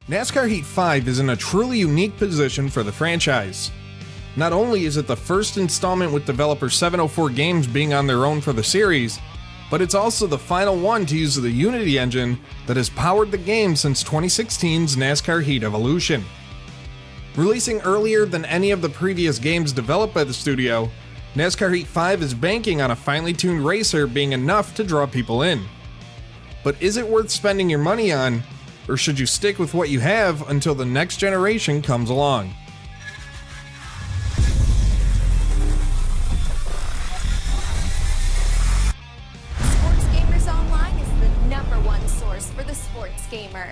NASCAR Heat 5 is in a truly unique position for the franchise. Not only is it the first installment with developer 704 Games being on their own for the series, but it's also the final one to use the Unity engine that has powered the game since 2016's NASCAR Heat Evolution. Releasing earlier than any of the previous games developed by the studio, NASCAR Heat 5 is banking on a finely tuned racer being enough to draw people in. But is it worth spending your money on, or should you stick with what you have until the next generation comes along? Sports Gamers Online is the #1 source for the sports gamer.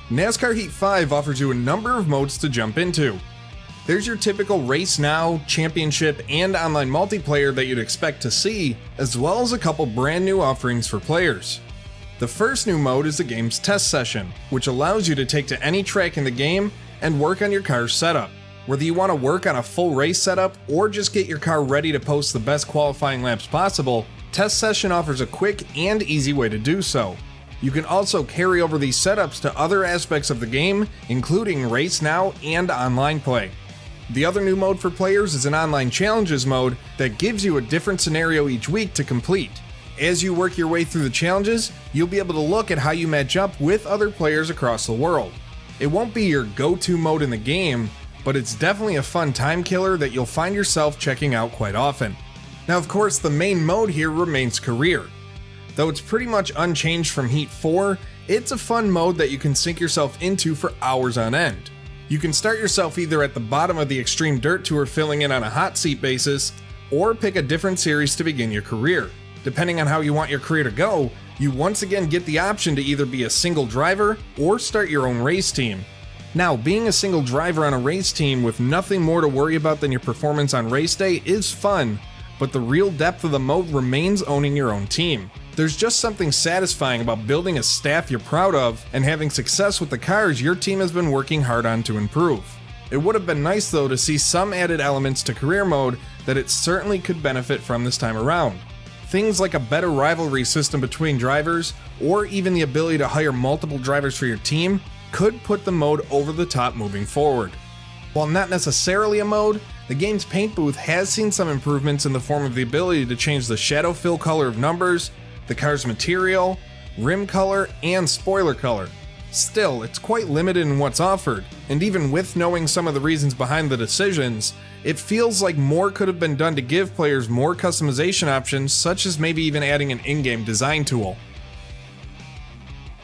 NASCAR Heat 5 offers you a number of modes to jump into. There's your typical Race Now, Championship, and online multiplayer that you'd expect to see, as well as a couple brand new offerings for players. The first new mode is the game's test session, which allows you to take to any track in the game and work on your car's setup. Whether you want to work on a full race setup or just get your car ready to post the best qualifying laps possible, Test Session offers a quick and easy way to do so. You can also carry over these setups to other aspects of the game, including Race Now and online play. The other new mode for players is an online challenges mode that gives you a different scenario each week to complete. As you work your way through the challenges, you'll be able to look at how you match up with other players across the world. It won't be your go-to mode in the game, but it's definitely a fun time killer that you'll find yourself checking out quite often. Now, of course, the main mode here remains Career. Though it's pretty much unchanged from Heat 4, it's a fun mode that you can sink yourself into for hours on end. You can start yourself either at the bottom of the Extreme Dirt Tour filling in on a hot seat basis, or pick a different series to begin your career. Depending on how you want your career to go, you once again get the option to either be a single driver or start your own race team. Now, being a single driver on a race team with nothing more to worry about than your performance on race day is fun, but the real depth of the mode remains owning your own team. There's just something satisfying about building a staff you're proud of and having success with the cars your team has been working hard on to improve. It would have been nice though to see some added elements to career mode that it certainly could benefit from this time around. Things like a better rivalry system between drivers, or even the ability to hire multiple drivers for your team, could put the mode over the top moving forward. While not necessarily a mode, the game's paint booth has seen some improvements in the form of the ability to change the shadow fill color of numbers, the car's material, rim color, and spoiler color. Still, it's quite limited in what's offered, and even with knowing some of the reasons behind the decisions, it feels like more could have been done to give players more customization options, such as maybe even adding an in-game design tool.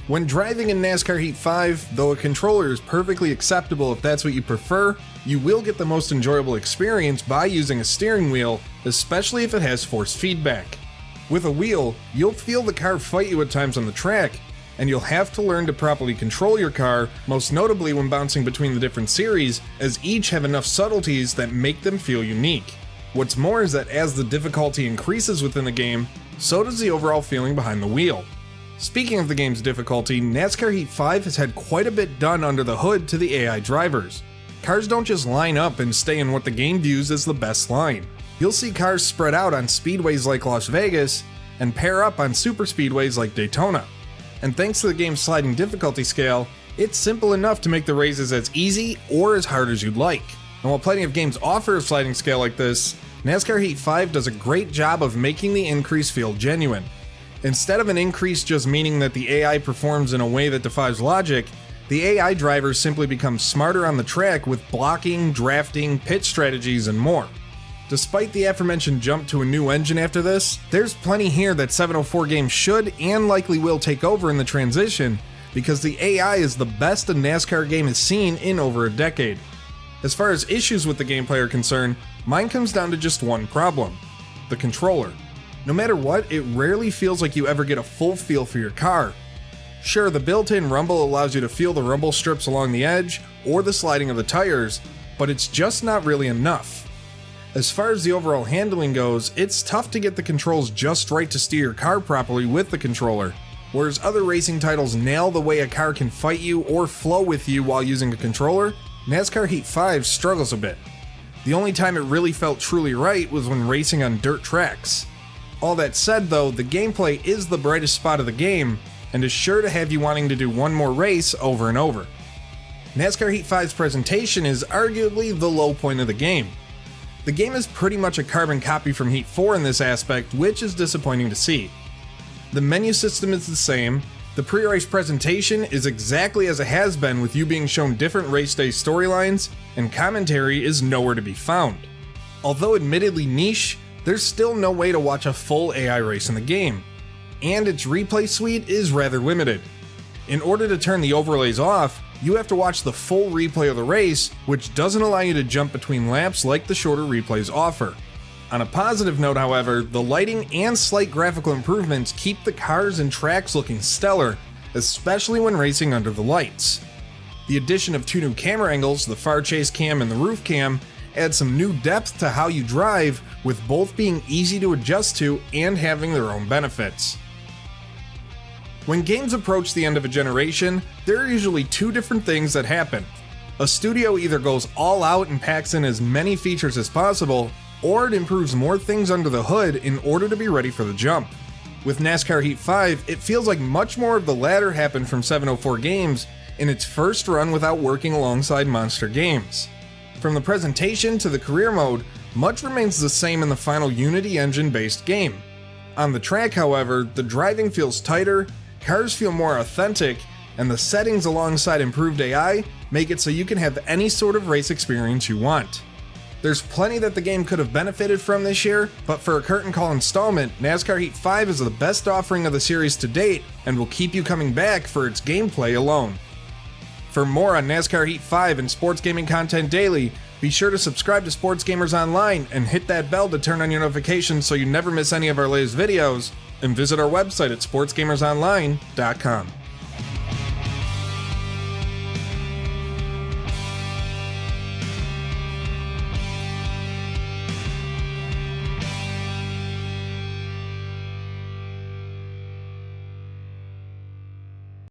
When driving in NASCAR Heat 5, though a controller is perfectly acceptable if that's what you prefer, you will get the most enjoyable experience by using a steering wheel, especially if it has force feedback. With a wheel, you'll feel the car fight you at times on the track, and you'll have to learn to properly control your car, most notably when bouncing between the different series, as each have enough subtleties that make them feel unique. What's more is that as the difficulty increases within the game, so does the overall feeling behind the wheel. Speaking of the game's difficulty, NASCAR Heat 5 has had quite a bit done under the hood to the AI drivers. Cars don't just line up and stay in what the game views as the best line. You'll see cars spread out on speedways like Las Vegas, and pair up on super speedways like Daytona. And thanks to the game's sliding difficulty scale, it's simple enough to make the races as easy or as hard as you'd like. And while plenty of games offer a sliding scale like this, NASCAR Heat 5 does a great job of making the increase feel genuine. Instead of an increase just meaning that the AI performs in a way that defies logic, the AI drivers simply become smarter on the track with blocking, drafting, pit strategies, and more. Despite the aforementioned jump to a new engine after this, there's plenty here that 704 Games should and likely will take over in the transition, because the AI is the best a NASCAR game has seen in over a decade. As far as issues with the gameplay are concerned, mine comes down to just one problem: the controller. No matter what, it rarely feels like you ever get a full feel for your car. Sure, the built-in rumble allows you to feel the rumble strips along the edge, or the sliding of the tires, but it's just not really enough. As far as the overall handling goes, it's tough to get the controls just right to steer your car properly with the controller. Whereas other racing titles nail the way a car can fight you or flow with you while using a controller, NASCAR Heat 5 struggles a bit. The only time it really felt truly right was when racing on dirt tracks. All that said though, the gameplay is the brightest spot of the game, and is sure to have you wanting to do one more race over and over. NASCAR Heat 5's presentation is arguably the low point of the game. The game is pretty much a carbon copy from Heat 4 in this aspect, which is disappointing to see. The menu system is the same, the pre-race presentation is exactly as it has been with you being shown different race day storylines, and commentary is nowhere to be found. Although admittedly niche, there's still no way to watch a full AI race in the game, and its replay suite is rather limited. In order to turn the overlays off, you have to watch the full replay of the race, which doesn't allow you to jump between laps like the shorter replays offer. On a positive note, however, the lighting and slight graphical improvements keep the cars and tracks looking stellar, especially when racing under the lights. The addition of 2 new camera angles, the far chase cam and the roof cam, adds some new depth to how you drive, with both being easy to adjust to and having their own benefits. When games approach the end of a generation, there are usually 2 different things that happen. A studio either goes all out and packs in as many features as possible, or it improves more things under the hood in order to be ready for the jump. With NASCAR Heat 5, it feels like much more of the latter happened from 704 Games in its first run without working alongside Monster Games. From the presentation to the career mode, much remains the same in the final Unity engine-based game. On the track, however, the driving feels tighter, cars feel more authentic, and the settings alongside improved AI make it so you can have any sort of race experience you want. There's plenty that the game could have benefited from this year, but for a curtain call installment, NASCAR Heat 5 is the best offering of the series to date and will keep you coming back for its gameplay alone. For more on NASCAR Heat 5 and sports gaming content daily, be sure to subscribe to Sports Gamers Online and hit that bell to turn on your notifications so you never miss any of our latest videos, and visit our website at sportsgamersonline.com.